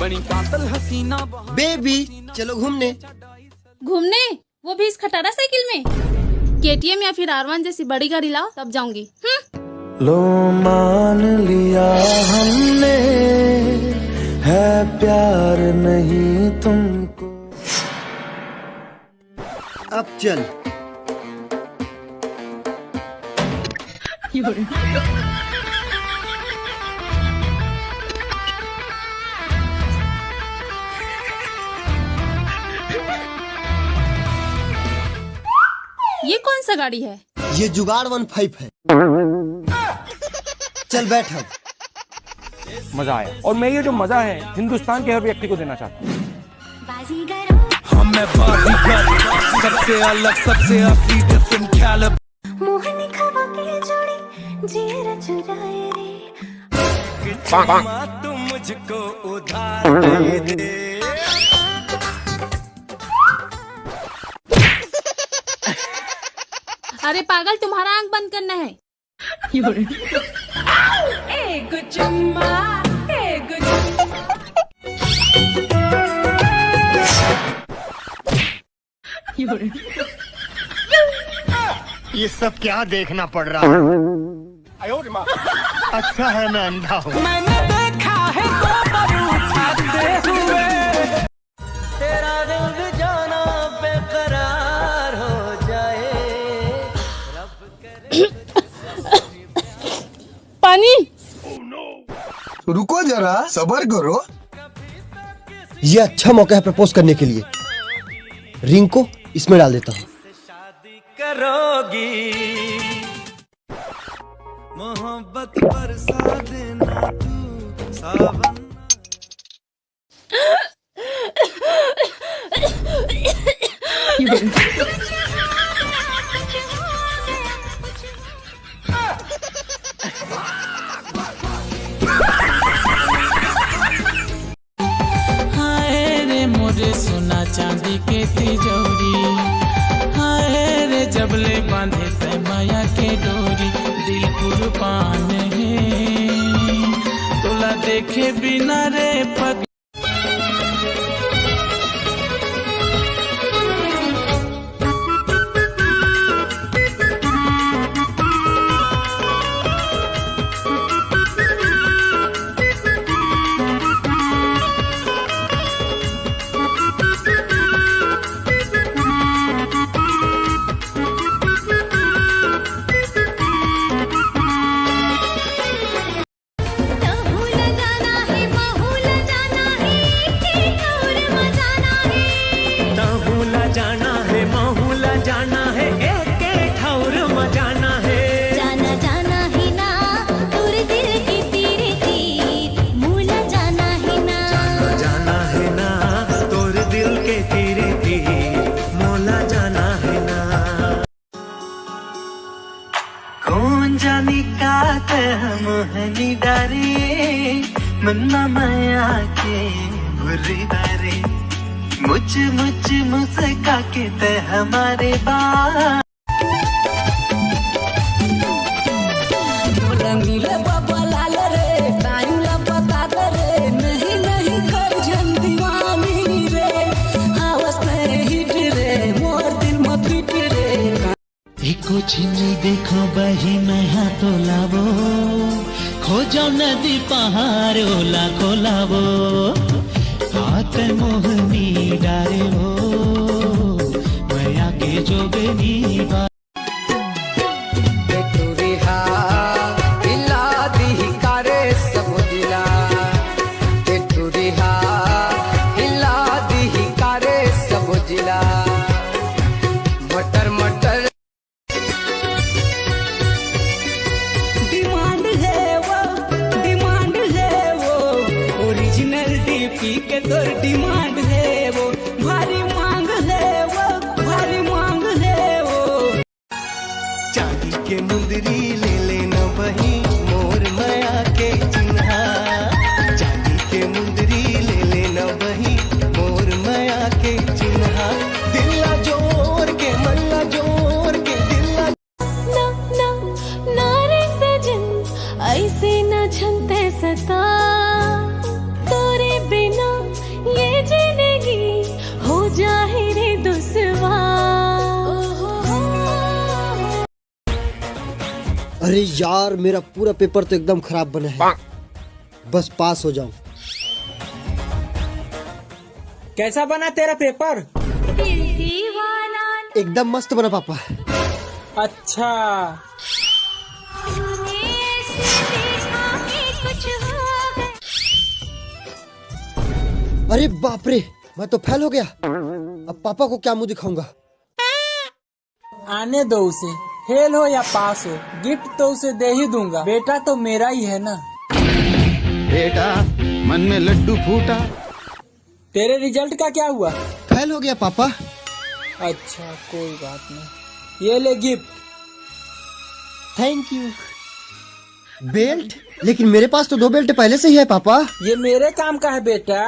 बड़ी कातल हसीना बेबी चलो घूमने। घूमने? वो भी इस खटारा साइकिल में? KTM या फिर R1 जैसी बड़ी गाड़ी लाओ तब जाऊंगी। लो मान लिया हमने है प्यार नहीं तुमको। अब चल। ये कौन सा गाड़ी है? ये जुगाड़ 15 है। चल बैठ अब। मजा आया और मैं ये जो मजा है हिंदुस्तान के हर व्यक्ति को देना चाहता हूँ। सबसे अलग सबसे असली डिफरेंट कैलिबर। मोहनी खवा के जोड़ी जीरा चुराए रे। तुम मुझको उधार दे दे। अरे पागल, तुम्हारा आंख बंद करना है। ये सब क्या देखना पड़ रहा है? अच्छा है मैं अंधा हूँ। मैंने देखा है तो उठाते हुए तेरा दिल जाना बेकरार हो जाए। पानी। रुको जरा सब्र करो। ये अच्छा मौका है प्रपोज करने के लिए। रिंग को इसमें डाल देता हूँ। शादी करोगी मोहब्बत बरसा देना तू सावन। हाय रे मोरे सोना चांदी के तिजोरी, हाय रे जबले बांधे ते माया के डोरी। दिल कुर्बान है तोला देखे बिना रे पग। कौन जानी का मोहनी डारे मन्ना माया के बुरी डारे। मुझ मुझका के ते हमारे बात। नीले बाबा लाल रे टाइम ला बता दे रे। नहीं नहीं कर जन दीवानी रे। आवाज तेरे हिट रे मोर दिल मत टूट रे। एको छिनी देखो बही नया तो लावो खोजो नदी पहाड़ ओला खोलावो। हाथ मोहनी डारे हो मैया के जोगनी बा। मटर मटर डिमांड है वो ओरिजिनल डीपी के तोर डिमांड है वो। भारी मांग है वो, भारी मांग है वो। चांदी के मुंदरी ले लेना बही मोर माया के चिन्हा। चांदी के मुंदरी ले लेना बही मोर माया के चिन्हा। दिल्ला जोर के मल्ला जोर के दिल्ला। ना ना ना रे सजन ऐसे न झंते सता तोरे बिना अरे यार मेरा पूरा पेपर तो एकदम खराब बना है, बस पास हो जाऊं। कैसा बना तेरा पेपर? एकदम मस्त बना पापा। अच्छा। अरे बाप रे, मैं तो फेल हो गया। अब पापा को क्या मुंह दिखाऊंगा? आने दो उसे, फेल हो या पास हो, गिफ्ट तो उसे दे ही दूंगा। बेटा तो मेरा ही है ना। बेटा मन में लड्डू फूटा। तेरे रिजल्ट का क्या हुआ? फेल हो गया पापा। अच्छा कोई बात नहीं, ये ले गिफ्ट। Thank you. बेल्ट? लेकिन मेरे पास तो 2 बेल्ट पहले से ही है पापा। ये मेरे काम का है बेटा।